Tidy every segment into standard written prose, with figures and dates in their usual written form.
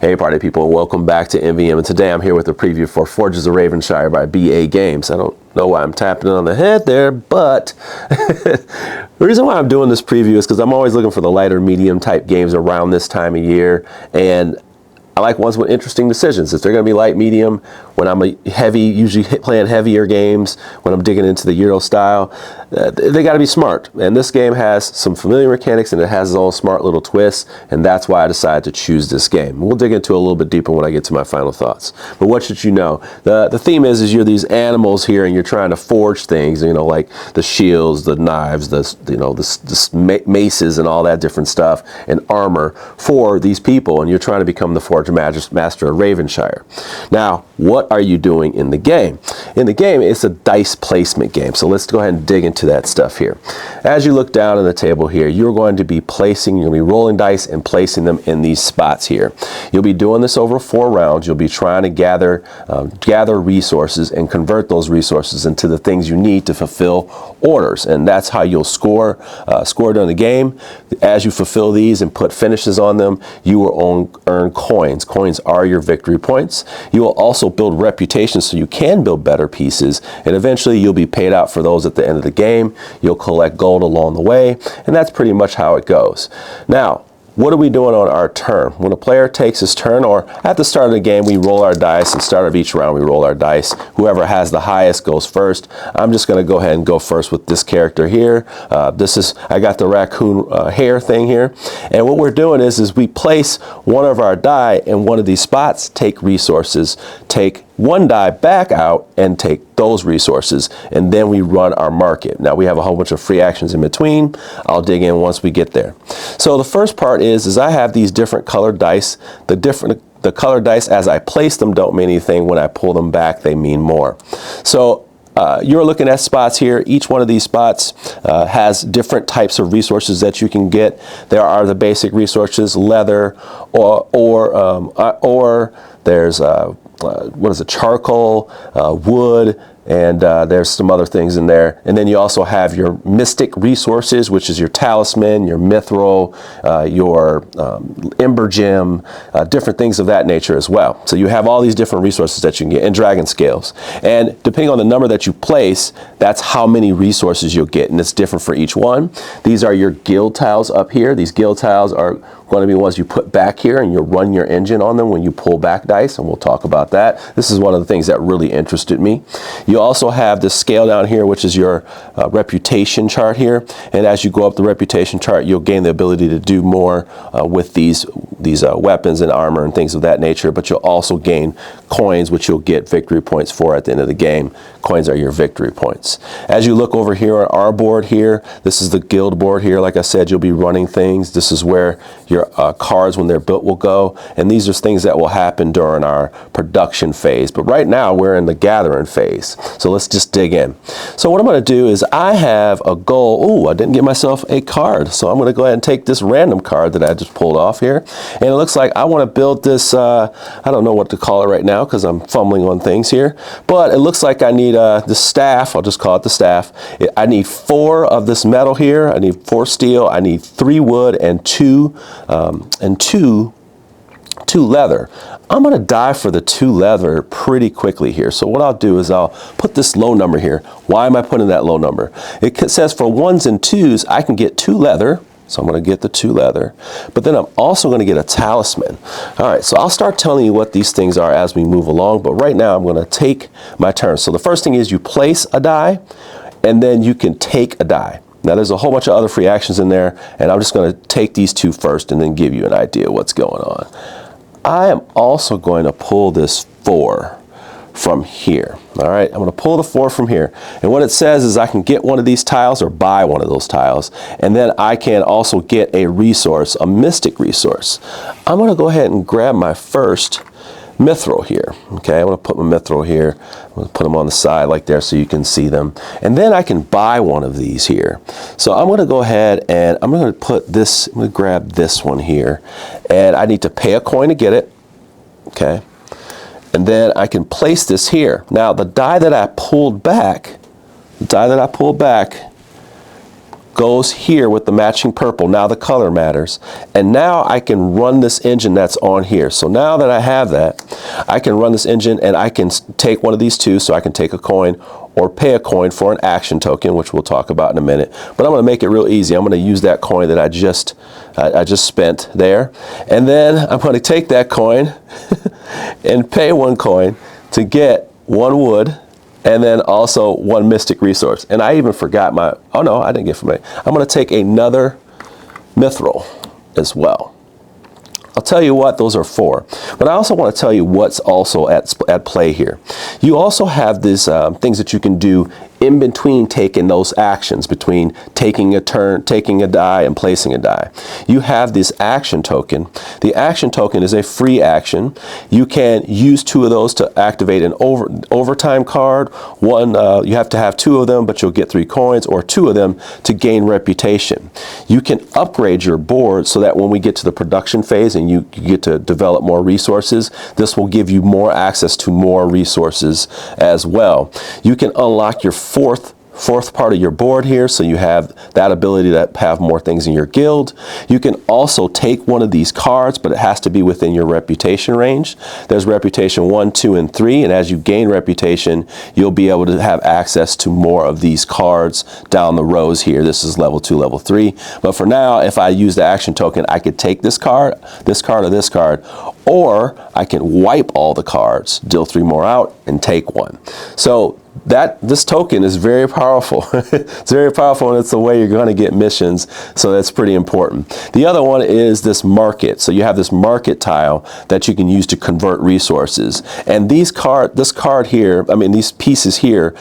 Hey party people, welcome back to MVM, and today I'm here with a preview for Forges of Ravenshire by BA Games. I don't know why I'm tapping it on the head there, but the reason why I'm doing this preview is because I'm always looking for the lighter medium type games around this time of year, and I like ones with interesting decisions. If they're going to be light medium, when I'm a heavy, usually playing heavier games, when I'm digging into the Euro style, they got to be smart. And this game has some familiar mechanics and it has its own smart little twists, and that's why I decided to choose this game. We'll dig into it a little bit deeper when I get to my final thoughts. But what should you know? The theme is you're these animals here and you're trying to forge things, you know, like the shields, the knives, the maces and all that different stuff, and armor for these people, and you're trying to become the Forge Master of Ravenshire. Now, what are you doing in the game? In the game, it's a dice placement game. So let's go ahead and dig into that stuff here. As you look down on the table here, you're going to be rolling dice and placing them in these spots here. You'll be doing this over 4 rounds. You'll be trying to gather resources and convert those resources into the things you need to fulfill orders. And that's how you'll score during the game. As you fulfill these and put finishes on them, you will earn coins. Coins are your victory points. You will also build reputation so you can build better pieces, and eventually you'll be paid out for those at the end of the game. You'll collect gold along the way, and that's pretty much how it goes. Now, what are we doing on our turn? When a player takes his turn, or at the start of the game, we roll our dice. At the start of each round, we roll our dice. Whoever has the highest goes first. I'm just going to go ahead and go first with this character here. I got the raccoon hair thing here. And what we're doing is we place one of our die in one of these spots, take resources, take one die back out and take those resources, and then we run our market. Now we have a whole bunch of free actions in between. I'll dig in once we get there. So the first part is I have these different colored dice. The colored dice as I place them don't mean anything. When I pull them back, they mean more. So you're looking at spots here. Each one of these spots has different types of resources that you can get. There are the basic resources, leather, or there's charcoal, wood, and there's some other things in there. And then you also have your mystic resources, which is your talisman, your mithril, your ember gem, different things of that nature as well. So you have all these different resources that you can get, and dragon scales. And depending on the number that you place, that's how many resources you'll get, and it's different for each one. These are your guild tiles up here. These guild tiles are going to be ones you put back here, and you'll run your engine on them when you pull back dice, and we'll talk about that. This is one of the things that really interested me. You also have this scale down here, which is your reputation chart here, and as you go up the reputation chart, you'll gain the ability to do more with these weapons and armor and things of that nature, but you'll also gain coins, which you'll get victory points for at the end of the game. Coins are your victory points. As you look over here on our board here, this is the guild board here. Like I said, you'll be running things. This is where your cards, when they're built, will go, and these are things that will happen during our production phase. But right now we're in the gathering phase, so let's just dig in. So what I'm going to do is I have a goal. Oh, I didn't get myself a card, so I'm going to go ahead and take this random card that I just pulled off here, and it looks like I want to build this I don't know what to call it right now because I'm fumbling on things here, but it looks like I need the staff. I'll just call it the staff. I need 4 of this metal here. I need 4 steel. I need 3 wood and 2 leather. I'm going to die for the 2 leather pretty quickly here. So what I'll do is I'll put this low number here. Why am I putting that low number? It says for 1s and 2s, I can get 2 leather. So I'm going to get the 2 leather, but then I'm also going to get a talisman. All right, so I'll start telling you what these things are as we move along, but right now I'm going to take my turn. So the first thing is you place a die, and then you can take a die. Now there's a whole bunch of other free actions in there, and I'm just going to take these 2 first and then give you an idea of what's going on. I am also going to pull this 4 from here. All right, I'm going to pull the 4 from here, and what it says is I can get one of these tiles or buy one of those tiles, and then I can also get a resource, a mystic resource. I'm going to go ahead and grab my first mithril here. Okay, I'm going to put my mithril here. I'm going to put them on the side like there so you can see them, and then I can buy one of these here. So I'm going to go ahead and I'm going to put this, I'm going to grab this one here, and I need to pay a coin to get it. Okay, and then I can place this here. Now the die that I pulled back goes here with the matching purple. Now the color matters. And now I can run this engine that's on here. So now that I have that, I can run this engine and I can take one of these two. So I can take a coin or pay a coin for an action token, which we'll talk about in a minute. But I'm going to make it real easy. I'm going to use that coin that I just spent there. And then I'm going to take that coin and pay one coin to get one wood, and then also one mystic resource. And I even forgot my, oh no, I didn't get from it. I'm going to take another mithril as well. I'll tell you what those are for, but I also want to tell you what's also at play here. You also have these things that you can do in between taking those actions, between taking a turn, taking a die, and placing a die. You have this action token. The action token is a free action. You can use two of those to activate an overtime card. One, you have to have two of them, but you'll get 3 coins, or 2 of them to gain reputation. You can upgrade your board so that when we get to the production phase and you get to develop more resources, this will give you more access to more resources as well. You can unlock your fourth part of your board here, so you have that ability to have more things in your guild. You can also take one of these cards, but it has to be within your reputation range. There's reputation 1, 2, and 3, and as you gain reputation, you'll be able to have access to more of these cards down the rows here. This is level 2, level 3. But for now, if I use the action token, I could take this card, or this card, or I can wipe all the cards, deal 3 more out, and take one. So this token is very powerful. It's very powerful, and it's the way you're going to get missions, so that's pretty important. The other one is this market. So you have this market tile that you can use to convert resources, and this card here, I mean these pieces here,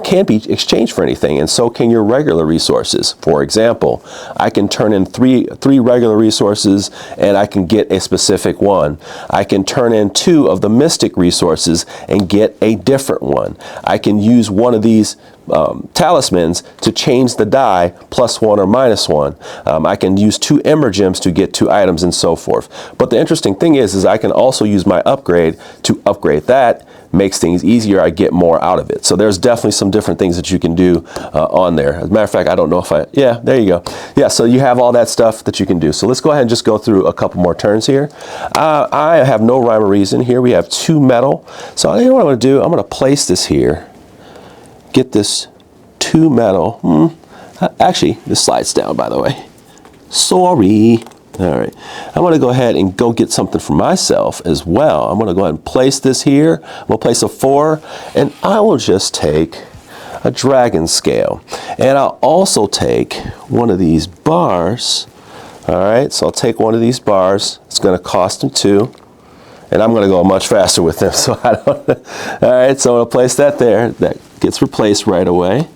can be exchanged for anything, and so can your regular resources. For example, I can turn in three regular resources and I can get a specific one. I can turn in 2 of the mystic resources and get a different one. I can use one of these talismans to change the die +1 or -1. I can use 2 ember gems to get 2 items, and so forth. But the interesting thing is I can also use my upgrade to upgrade that. Makes things easier. I get more out of it. So there's definitely some different things that you can do on there. As a matter of fact, I don't know if yeah, there you go. Yeah, so you have all that stuff that you can do. So let's go ahead and just go through a couple more turns here. I have no rhyme or reason here. We have 2 metal. So I know what I'm going to do. I'm going to place this here. Get this 2 metal. Actually, this slides down, by the way. Sorry. All right, I'm going to go ahead and go get something for myself as well. I'm going to go ahead and place this here. We'll place a 4, and I will just take a dragon scale. And I'll also take one of these bars. All right, so I'll take one of these bars. It's going to cost them 2. And I'm going to go much faster with them, so I don't. All right, so I'm going to place that there. That gets replaced right away.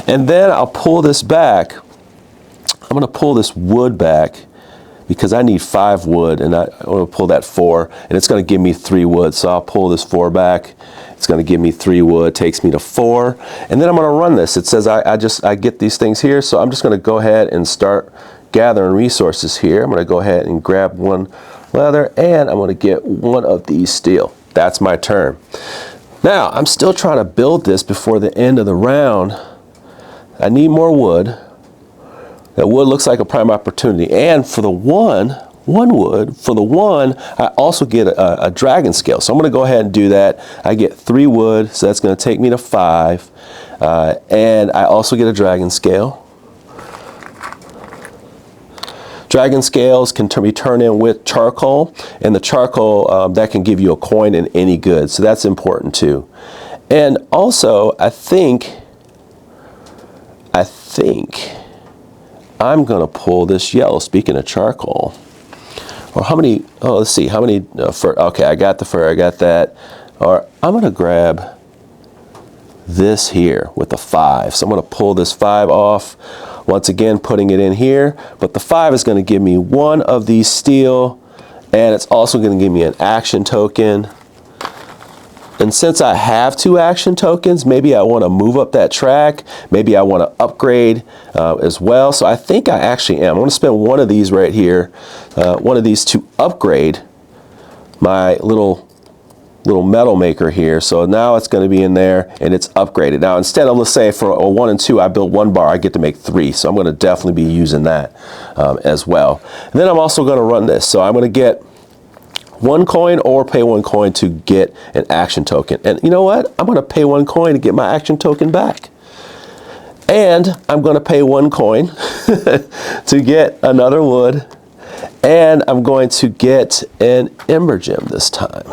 And then I'll pull this back. I'm going to pull this wood back because I need 5 wood, and I want to pull that 4, and it's going to give me 3 wood. So I'll pull this 4 back. It's going to give me 3 wood, takes me to 4, and then I'm going to run this. It says I get these things here, so I'm just going to go ahead and start gathering resources here. I'm going to go ahead and grab 1 leather, and I'm going to get 1 of these steel. That's my turn. Now, I'm still trying to build this before the end of the round. I need more wood. That wood looks like a prime opportunity. And for the one wood, for the 1, I also get a dragon scale. So I'm going to go ahead and do that. I get 3 wood, so that's going to take me to 5. And I also get a dragon scale. Dragon scales can be turned in with charcoal, and the charcoal, that can give you a coin in any good, so that's important too. And also, I think I'm going to pull this yellow, speaking of charcoal. Or how many, oh, let's see, how many fur, okay, I got the fur, I got that. Or I'm going to grab this here with the 5. So I'm going to pull this 5 off. Once again, putting it in here, but the 5 is going to give me 1 of these steel, and it's also going to give me an action token. And since I have 2 action tokens, maybe I want to move up that track. Maybe I want to upgrade as well. So I think I actually am. I'm going to spend 1 of these right here, 1 of these to upgrade my little little metal maker here. So now it's going to be in there and it's upgraded. Now instead of, let's say for a 1 and 2 I built 1 bar, I get to make 3. So I'm going to definitely be using that as well. And then I'm also going to run this. So I'm going to get 1 coin or pay 1 coin to get an action token. And you know what? I'm going to pay 1 coin to get my action token back. And I'm going to pay 1 coin to get another wood. And I'm going to get an ember gem this time.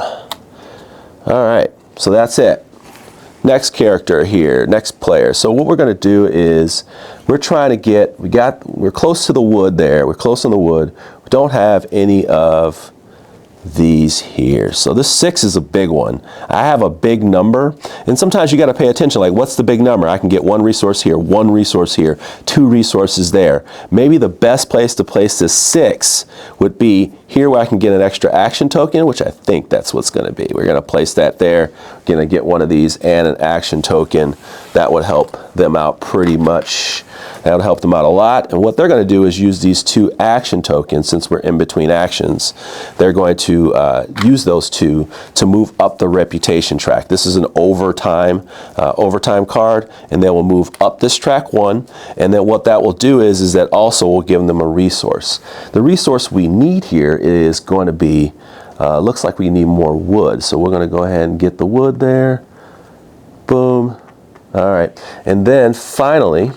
All right, so that's it. Next character here, next player. So what we're going to do is we're trying to get, we're close to the wood there. We're close on the wood. We don't have any of these here. So this 6 is a big one. I have a big number, and sometimes you got to pay attention, like what's the big number? I can get 1 resource here, 1 resource here, 2 resources there. Maybe the best place to place this 6 would be here where I can get an extra action token, which I think that's what's going to be. We're going to place that there. We're going to get one of these and an action token. That would help them out pretty much. That would help them out a lot. And what they're going to do is use these 2 action tokens, since we're in between actions. They're going to use those 2 to move up the reputation track. This is an overtime card, and they will move up this track 1. And then what that will do is that also will give them a resource. The resource we need here is going to be, looks like we need more wood. So we're going to go ahead and get the wood there. Boom. All right. And then finally,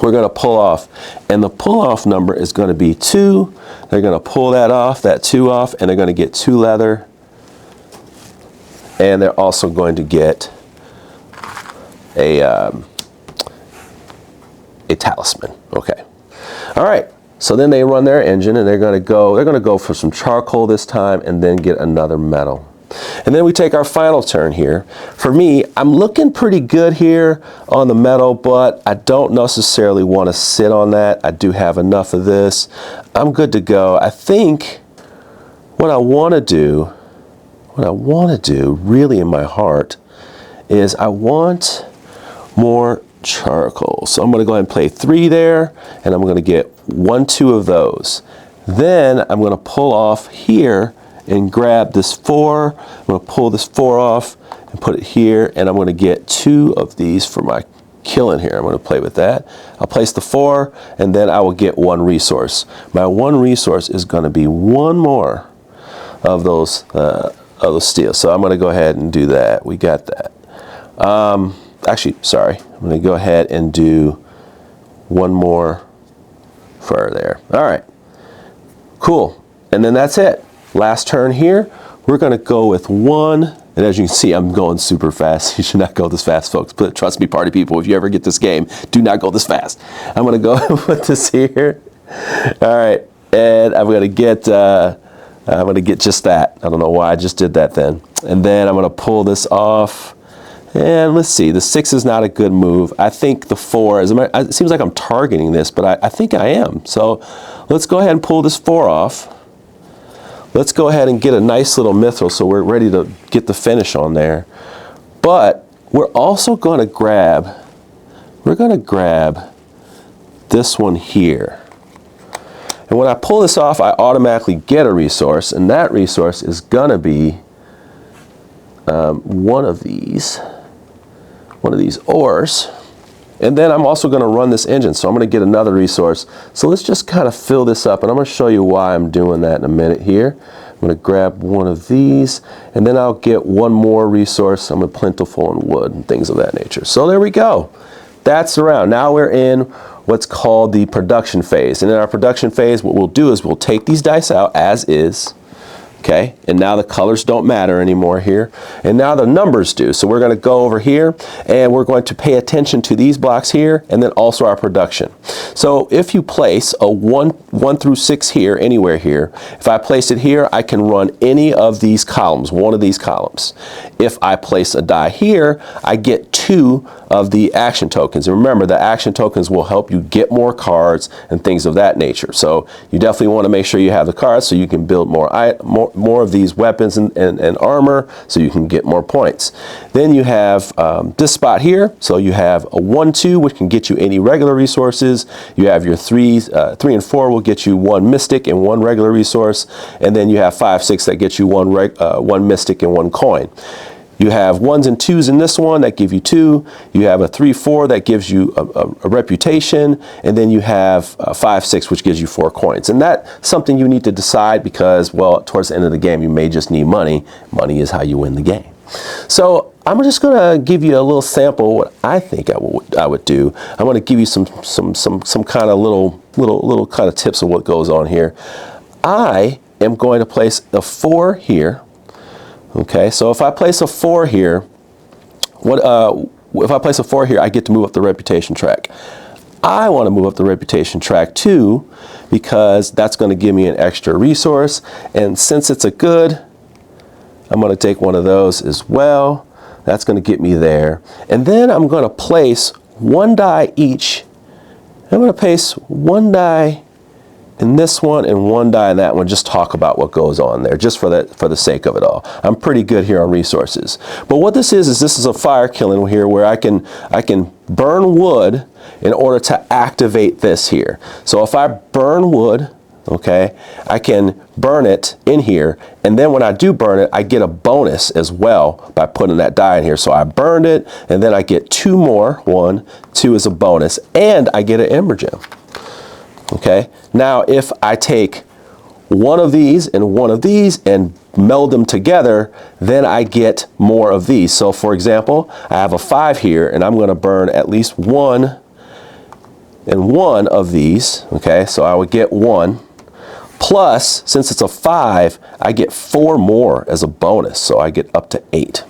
we're going to pull off, and the pull off number is going to be 2. They're going to pull that 2 off, and they're going to get 2 leather, and they're also going to get a talisman. Okay. All right. So then they run their engine, and they're going to go for some charcoal this time, and then get another metal. And then we take our final turn here. For me, I'm looking pretty good here on the metal, but I don't necessarily want to sit on that. I do have enough of this. I'm good to go. I think what I want to do really in my heart is I want more charcoal. So I'm going to go ahead and play 3 there, and I'm going to get 1, 2 of those. Then I'm going to pull off here and grab this 4. I'm going to pull this 4 off and put it here, and I'm going to get 2 of these for my killing here. I'm going to play with that. I'll place the 4, and then I will get 1 resource. My 1 resource is going to be 1 more of those steel. So I'm going to go ahead and do that. We got that. Actually, sorry. I'm going to go ahead and do 1 more fur there. All right. Cool. And then that's it. Last turn here, we're going to go with 1, and as you can see, I'm going super fast. You should not go this fast, folks. But trust me, party people, if you ever get this game, do not go this fast. I'm going to go and put this here. All right, and I'm going to get just that. I don't know why I just did that then. And then I'm going to pull this off. And let's see, the 6 is not a good move. I think the 4 is, it seems like I'm targeting this, but I think I am. So let's go ahead and pull this 4 off. Let's go ahead and get a nice little mithril so we're ready to get the finish on there. But we're also going to grab, this one here. And when I pull this off, I automatically get a resource, and that resource is going to be one of these ores. And then I'm also going to run this engine, so I'm going to get another resource. So let's just kind of fill this up, and I'm going to show you why I'm doing that in a minute here. I'm going to grab one of these, and then I'll get 1 more resource. I'm plentiful in wood and things of that nature. So there we go. That's the round. Now we're in what's called the production phase. And in our production phase, what we'll do is we'll take these dice out as is. Okay, and now the colors don't matter anymore here, and now the numbers do. So we're going to go over here, and we're going to pay attention to these blocks here, and then also our production. So if you place a 1 through 6 here, anywhere here, if I place it here, I can run any of these columns, 1 of these columns. If I place a die here, I get 2 of the action tokens. And remember, the action tokens will help you get more cards and things of that nature. So you definitely want to make sure you have the cards so you can build more more of these weapons and armor so you can get more points. Then you have this spot here. So you have a 1-2, which can get you any regular resources. You have your 3 and 4 will get you 1 mystic and 1 regular resource. And then you have 5, 6 that get you 1 mystic and 1 coin. You have 1s and 2s in this one that give you 2. You have a 3, 4 that gives you a reputation. And then you have 5, 6, which gives you 4 coins. And that's something you need to decide because, well, towards the end of the game, you may just need money. Money is how you win the game. So I'm just going to give you a little sample of what I think I would do. I'm going to give you some kind of little kind of tips of what goes on here. I am going to place a 4 here. Okay, so if I place a 4 here, if I place a 4 here, I get to move up the reputation track. I want to move up the reputation track too, because that's going to give me an extra resource. And since it's a good, I'm going to take one of those as well. That's going to get me there. And then I'm going to place 1 die each. I'm going to place 1 die in this one and 1 die in that one. Just talk about what goes on there, just for the sake of it all. I'm pretty good here on resources. But what this is this is a fire killing here where I can burn wood in order to activate this here. So if I burn wood, okay, I can burn it in here, and then when I do burn it, I get a bonus as well by putting that die in here. So I burned it, and then I get 2 more. 1, 2 is a bonus, and I get an ember gem. Okay, now if I take one of these and one of these and meld them together, then I get more of these. So for example, I have a 5 here, and I'm going to burn at least 1 and 1 of these. Okay, so I would get 1. Plus, since it's a 5, I get 4 more as a bonus, so I get up to 8.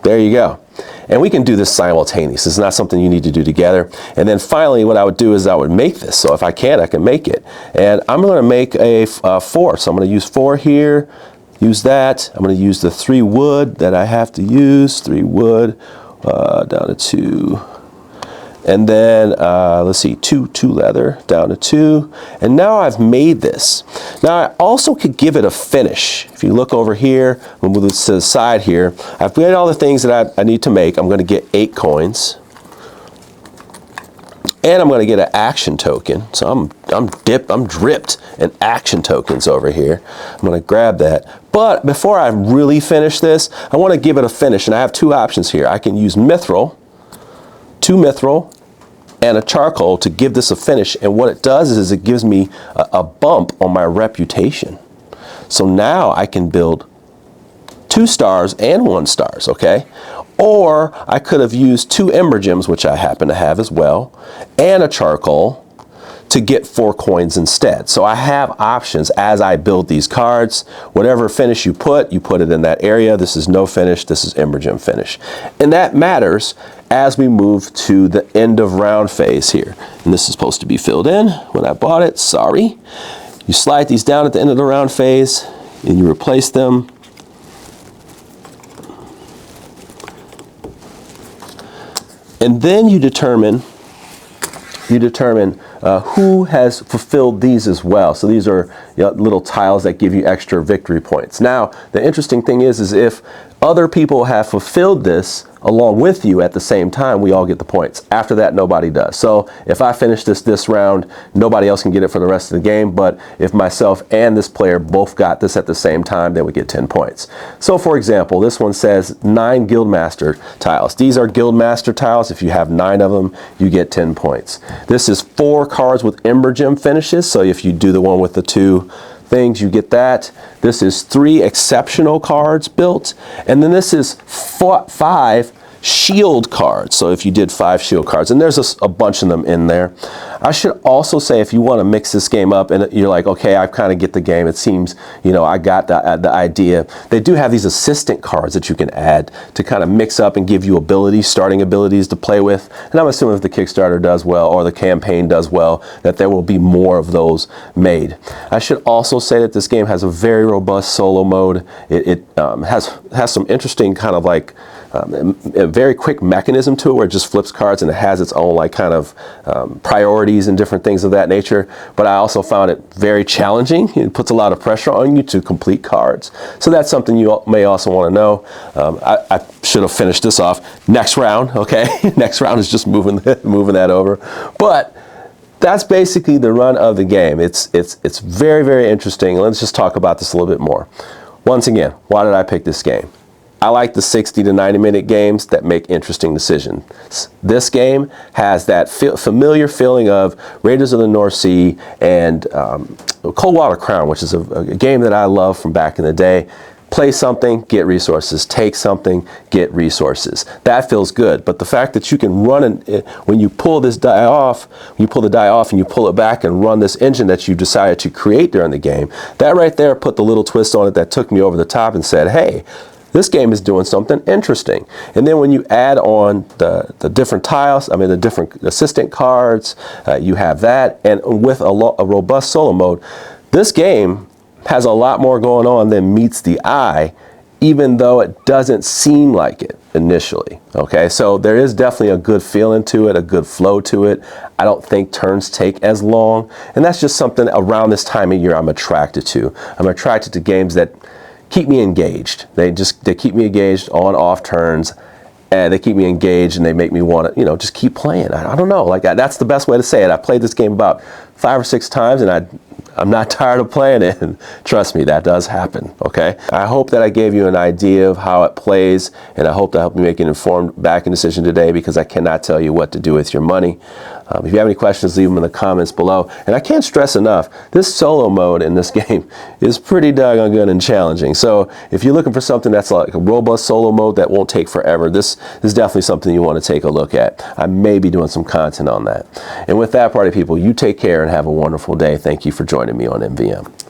There you go. And we can do this simultaneously. It's not something you need to do together. And then finally, what I would do is I would make this. So if I can make it. And I'm going to make a 4. So I'm going to use 4 here, use that. I'm going to use the 3 wood that I have to use, 3 wood, down to 2. And then, let's see, 2 leather, down to 2. And now I've made this. Now I also could give it a finish. If you look over here, we'll move this to the side here. I've made all the things that I need to make. I'm going to get 8 coins. And I'm going to get an action token. So I'm dripped in action tokens over here. I'm going to grab that. But before I really finish this, I want to give it a finish. And I have 2 options here. I can use mithril, 2 mithril, and a charcoal to give this a finish. And what it does is it gives me a bump on my reputation. So now I can build 2 stars and 1 stars, okay? Or I could have used 2 ember gems, which I happen to have as well, and a charcoal to get 4 coins instead. So I have options as I build these cards. Whatever finish you put it in that area. This is no finish, this is ember gem finish. And that matters as we move to the end of round phase here. And this is supposed to be filled in when I bought it, sorry. You slide these down at the end of the round phase and you replace them. And then you determine who has fulfilled these as well. So these are little tiles that give you extra victory points. Now, the interesting thing is if other people have fulfilled this along with you at the same time, we all get the points. After that, nobody does. So if I finish this round, nobody else can get it for the rest of the game. But if myself and this player both got this at the same time, then we get 10 points. So for example, this one says 9 Guildmaster tiles. These are Guildmaster tiles. If you have 9 of them, you get 10 points. This is 4 cards with Ember Gem finishes. So if you do the one with the 2 things, you get that. This is 3 exceptional cards built, and then this is 5 shield cards. So if you did 5 shield cards, and there's a bunch of them in there. I should also say, if you want to mix this game up and you're like, okay, I kind of get the game, it seems, I got the idea. They do have these assistant cards that you can add to kind of mix up and give you abilities, starting abilities to play with. And I'm assuming if the Kickstarter does well or the campaign does well, that there will be more of those made. I should also say that this game has a very robust solo mode. It has some interesting kind of like a very quick mechanism to it where it just flips cards and it has its own like kind of priorities and different things of that nature. But I also found it very challenging. It puts a lot of pressure on you to complete cards. So that's something you may also want to know. I should have finished this off. Next round, okay? Next round is just moving that over. But that's basically the run of the game. It's very, very interesting. Let's just talk about this a little bit more. Once again, why did I pick this game? I like the 60 to 90 minute games that make interesting decisions. This game has that familiar feeling of Raiders of the North Sea and Coldwater Crown, which is a game that I love from back in the day. Play something, get resources. Take something, get resources. That feels good. But the fact that you can run when you pull this die off, you pull the die off and you pull it back and run this engine that you decided to create during the game, that right there put the little twist on it that took me over the top and said, hey, this game is doing something interesting. And then when you add on the different tiles, I mean the different assistant cards, you have that, and with a robust solo mode, this game has a lot more going on than meets the eye, even though it doesn't seem like it initially. Okay, so there is definitely a good feeling to it, a good flow to it. I don't think turns take as long, and that's just something around this time of year I'm attracted to. I'm attracted to games that keep me engaged. They keep me engaged on off turns, and they keep me engaged, and they make me want to, just keep playing. I don't know, like that's the best way to say it. I played this game about 5 or 6 times, and I'm not tired of playing it, and trust me, that does happen, okay? I hope that I gave you an idea of how it plays, and I hope that helped you make an informed backing decision today, because I cannot tell you what to do with your money. If you have any questions, leave them in the comments below. And I can't stress enough, this solo mode in this game is pretty doggone good and challenging. So if you're looking for something that's like a robust solo mode that won't take forever, this is definitely something you want to take a look at. I may be doing some content on that. And with that, party people, you take care and have a wonderful day. Thank you for joining me on MVM.